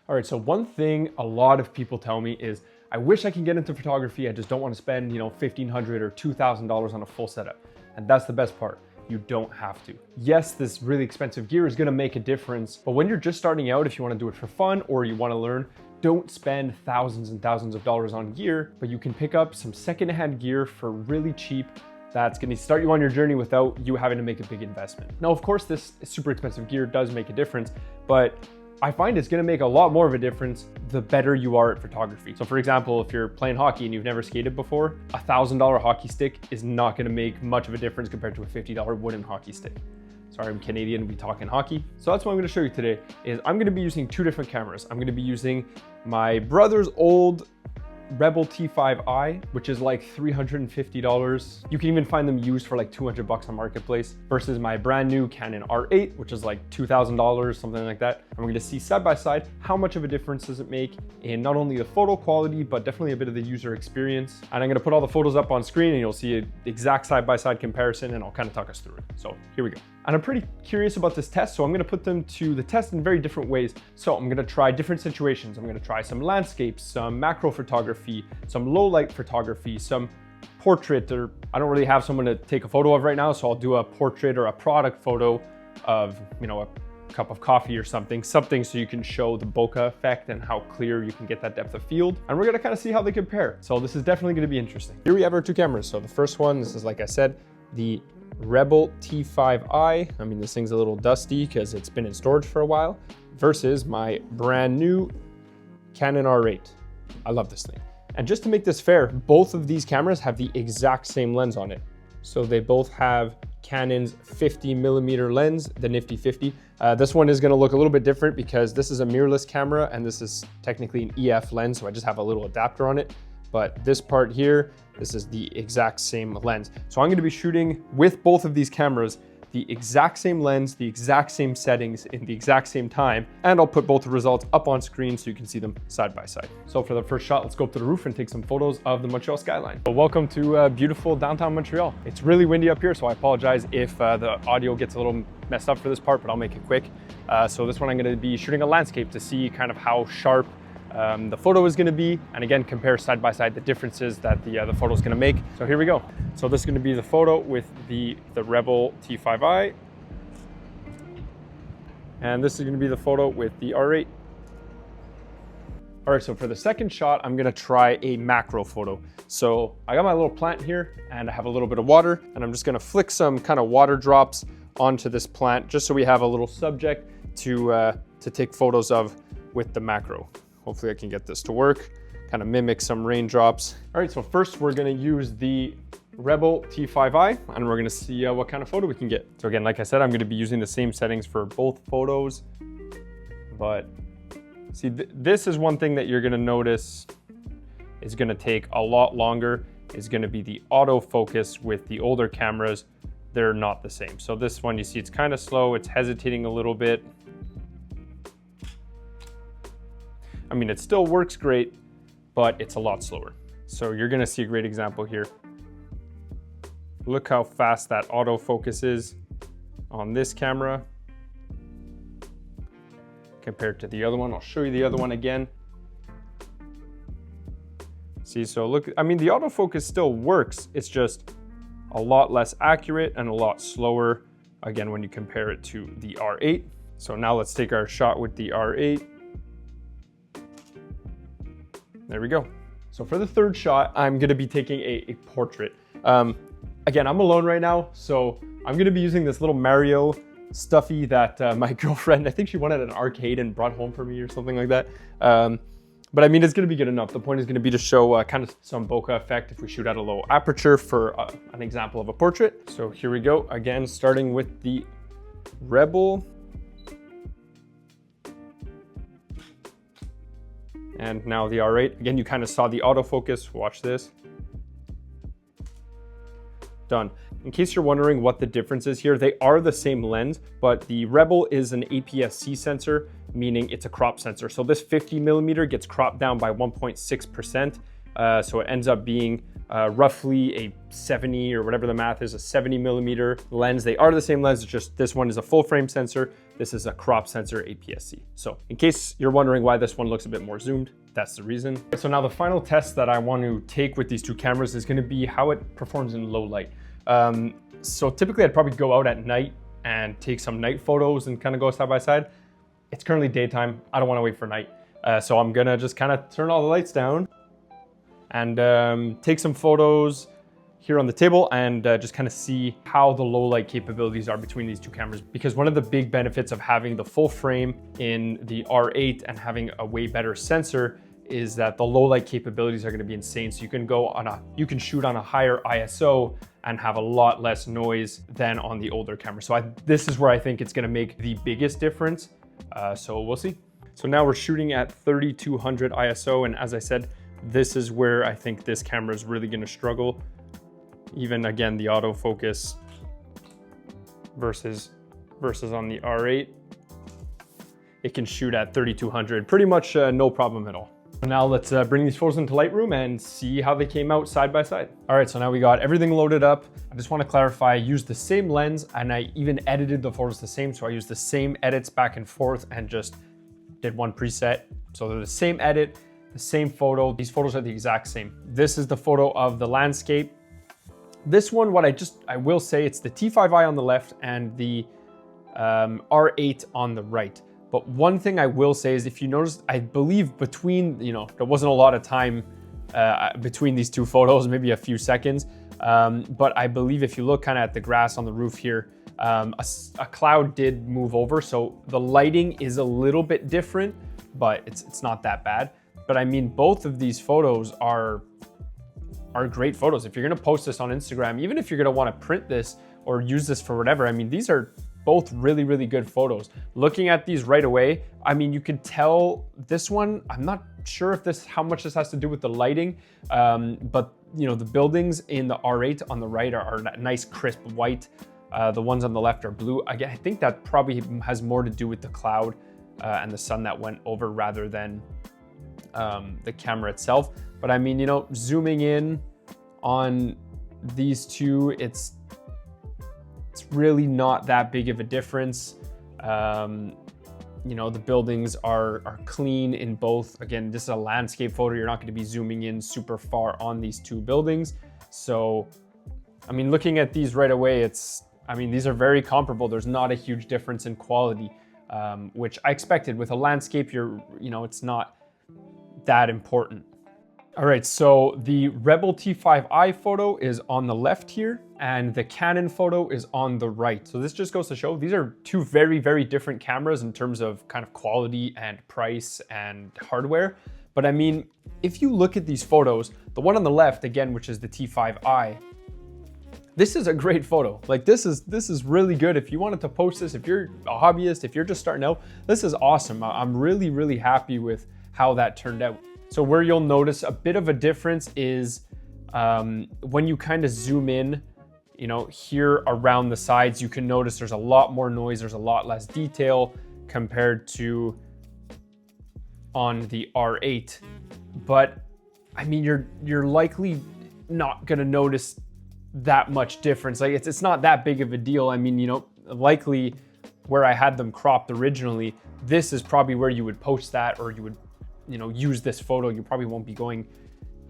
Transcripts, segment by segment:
All right, so one thing a lot of people tell me is, I wish I can get into photography, I just don't want to spend, $1,500 or $2,000 on a full setup. And that's the best part. You don't have to. Yes, this really expensive gear is gonna make a difference, but when you're just starting out, if you wanna do it for fun or you wanna learn, don't spend thousands and thousands of dollars on gear, but you can pick up some secondhand gear for really cheap that's gonna start you on your journey without you having to make a big investment. Now, of course, this super expensive gear does make a difference, but I find it's gonna make a lot more of a difference the better you are at photography. So for example, if you're playing hockey and you've never skated before, a $1,000 hockey stick is not gonna make much of a difference compared to a $50 wooden hockey stick. Sorry, I'm Canadian, we talk in hockey. So that's what I'm gonna show you today, is I'm gonna be using two different cameras. I'm gonna be using my brother's old Rebel T5i, which is like $350. You can even find them used for like $200 on Marketplace, versus my brand new Canon R8, which is like $2,000, something like that. And we're gonna see side by side how much of a difference does it make in not only the photo quality, but definitely a bit of the user experience. And I'm gonna put all the photos up on screen and you'll see an exact side by side comparison, and I'll kind of talk us through it. So here we go. And I'm pretty curious about this test, so I'm gonna put them to the test in very different ways. So I'm gonna try different situations. I'm gonna try some landscapes, some macro photography, some low light photography, some portrait, or I don't really have someone to take a photo of right now, so I'll do a portrait or a product photo of, a cup of coffee or something so you can show the bokeh effect and how clear you can get that depth of field. And we're gonna kind of see how they compare. So this is definitely gonna be interesting. Here we have our two cameras. So the first one, this is, like I said, the Rebel T5i. I mean, this thing's a little dusty because it's been in storage for a while, versus my brand new Canon R8. I love this thing. And just to make this fair, both of these cameras have the exact same lens on it. So they both have Canon's 50mm lens, the nifty 50. This one is gonna look a little bit different because this is a mirrorless camera and this is technically an EF lens, so I just have a little adapter on it. But this part here, this is the exact same lens. So I'm gonna be shooting with both of these cameras, the exact same lens, the exact same settings in the exact same time, and I'll put both the results up on screen so you can see them side by side. So for the first shot, let's go up to the roof and take some photos of the Montreal skyline. So welcome to beautiful downtown Montreal. It's really windy up here, so I apologize if the audio gets a little messed up for this part, but I'll make it quick. So this one I'm gonna be shooting a landscape to see kind of how sharp the photo is gonna be, and again, compare side by side the differences that the photo is gonna make. So here we go. So this is gonna be the photo with the Rebel T5i. And this is gonna be the photo with the R8. All right, so for the second shot, I'm gonna try a macro photo. So I got my little plant here and I have a little bit of water, and I'm just gonna flick some kind of water drops onto this plant just so we have a little subject to take photos of with the macro. Hopefully I can get this to work, kind of mimic some raindrops. All right, so first we're gonna use the Rebel T5i and we're gonna see what kind of photo we can get. So again, like I said, I'm gonna be using the same settings for both photos, but see, this is one thing that you're gonna notice is gonna take a lot longer, is gonna be the autofocus with the older cameras. They're not the same. So this one, you see it's kind of slow, it's hesitating a little bit. I mean, it still works great, but it's a lot slower. So you're gonna see a great example here. Look how fast that autofocus is on this camera compared to the other one. I'll show you the other one again. See, so look, I mean, the autofocus still works. It's just a lot less accurate and a lot slower, again, when you compare it to the R8. So now let's take our shot with the R8. There we go. So for the third shot, I'm gonna be taking a portrait. Again, I'm alone right now, so I'm gonna be using this little Mario stuffy that my girlfriend, I think she won at an arcade and brought home for me or something like that. But I mean, it's gonna be good enough. The point is gonna be to show kind of some bokeh effect if we shoot at a low aperture for an example of a portrait. So here we go. Again, starting with the Rebel. And now the R8. Again, you kind of saw the autofocus. Watch this. Done. In case you're wondering what the difference is here, they are the same lens, but the Rebel is an APS-C sensor, meaning it's a crop sensor. So this 50mm gets cropped down by 1.6%. So it ends up being roughly a 70, or whatever the math is, a 70mm lens. They are the same lens, it's just this one is a full frame sensor. This is a crop sensor APS-C. So in case you're wondering why this one looks a bit more zoomed, that's the reason. So now the final test that I want to take with these two cameras is going to be how it performs in low light. So typically I'd probably go out at night and take some night photos and kind of go side by side. It's currently daytime. I don't want to wait for night. So I'm gonna just kind of turn all the lights down and take some photos here on the table and just kind of see how the low light capabilities are between these two cameras. Because one of the big benefits of having the full frame in the R8 and having a way better sensor is that the low light capabilities are going to be insane. So you can shoot on a higher ISO and have a lot less noise than on the older camera. So this is where I think it's going to make the biggest difference. So we'll see. So now we're shooting at 3200 ISO, and as I said, this is where I think this camera is really going to struggle. Even again, the autofocus versus on the R8, it can shoot at 3200 pretty much no problem at all. Now let's bring these photos into Lightroom and see how they came out side by side. All right, so now we got everything loaded up. I just want to clarify, I used the same lens and I even edited the photos the same. So I used the same edits back and forth and just did one preset. So they're the same edit, the same photo. These photos are the exact same. This is the photo of the landscape. This one, I will say it's the T5i on the left and the R8 on the right. But one thing I will say is, if you notice, I believe between, there wasn't a lot of time between these two photos, maybe a few seconds. But I believe if you look kind of at the grass on the roof here, a cloud did move over. So the lighting is a little bit different, but it's not that bad. But I mean, both of these photos are great photos. If you're gonna post this on Instagram, even if you're gonna wanna print this or use this for whatever, I mean, these are both really, really good photos. Looking at these right away, I mean, you could tell this one, I'm not sure if how much this has to do with the lighting, but the buildings in the R8 on the right are nice crisp white. The ones on the left are blue. Again, I think that probably has more to do with the cloud and the sun that went over rather than the camera itself. But I mean, zooming in on these two, it's really not that big of a difference. The buildings are clean in both. Again, this is a landscape photo. You're not going to be zooming in super far on these two buildings. So, I mean, looking at these right away, these are very comparable. There's not a huge difference in quality, which I expected. With a landscape, it's not that important. All right, so the Rebel T5i photo is on the left here, and the Canon photo is on the right. So this just goes to show these are two very, very different cameras in terms of kind of quality and price and hardware. But I mean, if you look at these photos, the one on the left, again, which is the T5i, this is a great photo. Like this is really good. If you wanted to post this, if you're a hobbyist, if you're just starting out, this is awesome. I'm really, really happy with how that turned out. So where you'll notice a bit of a difference is when you kind of zoom in, here around the sides, you can notice there's a lot more noise, there's a lot less detail compared to on the R8. But I mean, you're likely not gonna notice that much difference. Like it's not that big of a deal. I mean, likely where I had them cropped originally, this is probably where you would post that, or you would use this photo. You probably won't be going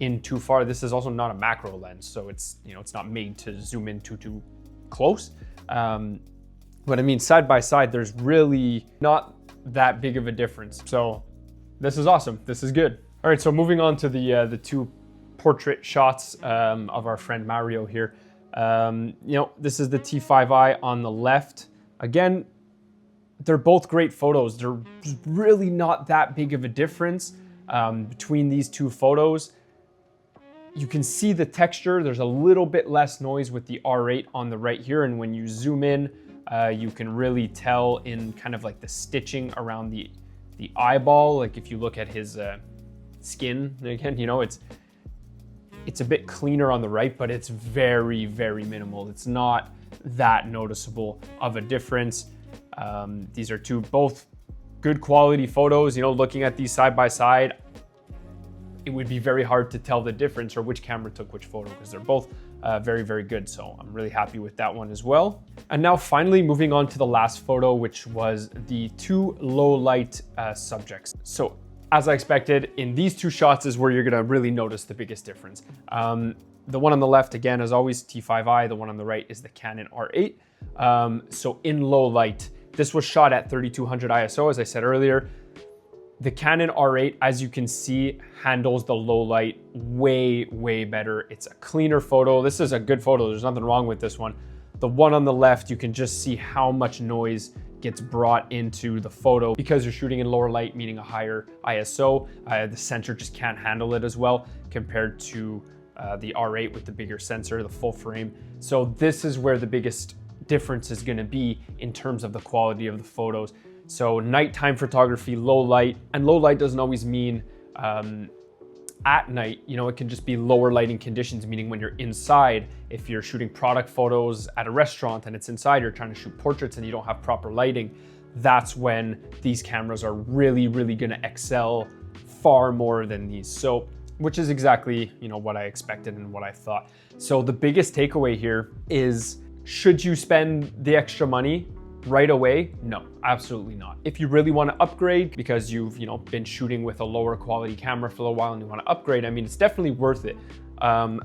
in too far. This is also not a macro lens, so it's not made to zoom in too close. But I mean, side by side, there's really not that big of a difference. So this is awesome. This is good. All right, so moving on to the two portrait shots of our friend Mario here. This is the T5i on the left. Again, they're both great photos. They're really not that big of a difference between these two photos. You can see the texture. There's a little bit less noise with the R8 on the right here. And when you zoom in, you can really tell in kind of like the stitching around the eyeball. Like if you look at his skin, again, it's a bit cleaner on the right, but it's very, very minimal. It's not that noticeable of a difference. These are both good quality photos. Looking at these side by side, it would be very hard to tell the difference or which camera took which photo, because they're both very, very good. So I'm really happy with that one as well. And now finally moving on to the last photo, which was the two low light subjects. So as I expected, in these two shots is where you're gonna really notice the biggest difference. The one on the left, again, as always, T5i. The one on the right is the Canon R8. So in low light, this was shot at 3200 ISO, as I said earlier. The Canon R8, as you can see, handles the low light way, way better. It's a cleaner photo. This is a good photo. There's nothing wrong with this one. The one on the left, you can just see how much noise gets brought into the photo because you're shooting in lower light, meaning a higher ISO. The sensor just can't handle it as well compared to the R8 with the bigger sensor, the full frame. So this is where the biggest difference is going to be in terms of the quality of the photos. So nighttime photography, low light, and low light doesn't always mean at night. You know, it can just be lower lighting conditions, meaning when you're inside. If you're shooting product photos at a restaurant and it's inside, you're trying to shoot portraits and you don't have proper lighting, that's when these cameras are really, really going to excel far more than these. So, which is exactly, you know, what I expected and what I thought. So the biggest takeaway here is, should you spend the extra money right away? No, absolutely not. If you really want to upgrade because you've, you know, been shooting with a lower quality camera for a while and you want to upgrade, I mean, it's definitely worth it.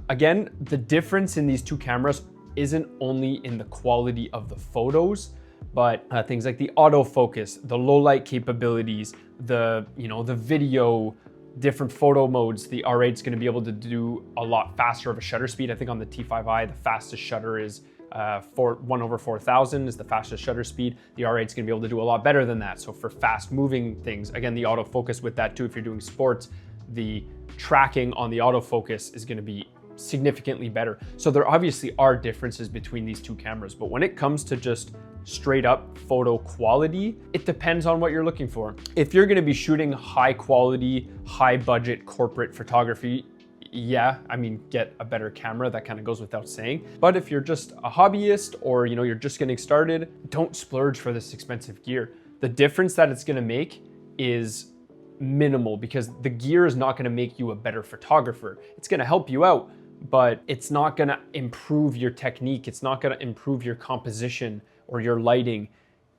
Again, the difference in these two cameras isn't only in the quality of the photos, but things like the autofocus, the low light capabilities, the, you know, the video, different photo modes. The R8 is going to be able to do a lot faster of a shutter speed. I think on the T5i, the fastest shutter is 1/4000 is the fastest shutter speed. The R8 is going to be able to do a lot better than that. So for fast moving things, again, the autofocus with that too, if you're doing sports, the tracking on the autofocus is going to be significantly better. So there obviously are differences between these two cameras, but when it comes to just straight up photo quality, it depends on what you're looking for. If you're going to be shooting high quality, high budget corporate photography, yeah, I mean, get a better camera, that kind of goes without saying. But if you're just a hobbyist or, you know, you're just getting started, don't splurge for this expensive gear. The difference that it's going to make is minimal, because the gear is not going to make you a better photographer. It's going to help you out, but it's not going to improve your technique. It's not going to improve your composition or your lighting.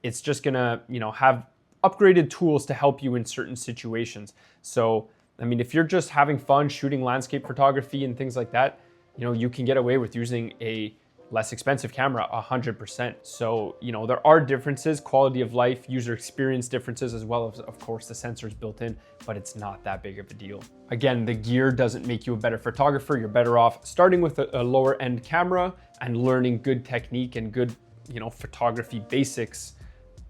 It's just going to, you know, have upgraded tools to help you in certain situations. So I mean, if you're just having fun shooting landscape photography and things like that, you know, you can get away with using a less expensive camera 100%. So, you know, there are differences, quality of life, user experience differences, as well as, of course, the sensors built in, but it's not that big of a deal. Again, the gear doesn't make you a better photographer. You're better off starting with a lower end camera and learning good technique and good, you know, photography basics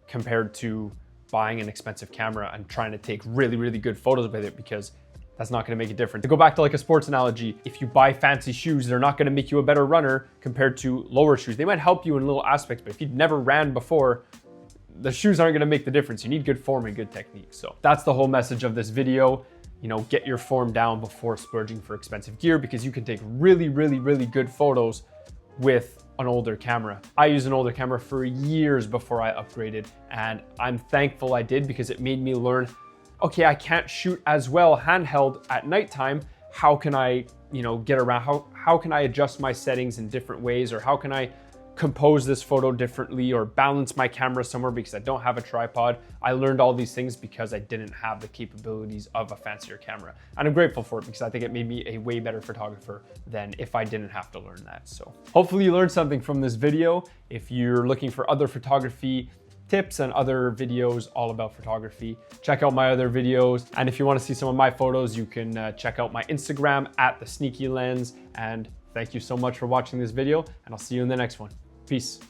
compared to buying an expensive camera and trying to take really, really good photos with it, because that's not going to make a difference. To go back to like a sports analogy, if you buy fancy shoes, they're not going to make you a better runner compared to lower shoes. They might help you in little aspects, but if you've never ran before, the shoes aren't going to make the difference. You need good form and good technique. So that's the whole message of this video. You know, get your form down before splurging for expensive gear, because you can take really, really, really good photos with an older camera. I used an older camera for years before I upgraded, and I'm thankful I did, because it made me learn, okay, I can't shoot as well handheld at nighttime. How can I, you know, get around? How can I adjust my settings in different ways? Or how can I compose this photo differently or balance my camera somewhere because I don't have a tripod? I learned all these things because I didn't have the capabilities of a fancier camera. And I'm grateful for it, because I think it made me a way better photographer than if I didn't have to learn that. So hopefully you learned something from this video. If you're looking for other photography tips and other videos all about photography, check out my other videos. And if you want to see some of my photos, you can check out my Instagram at The Sneaky Lens. And thank you so much for watching this video, and I'll see you in the next one. Peace.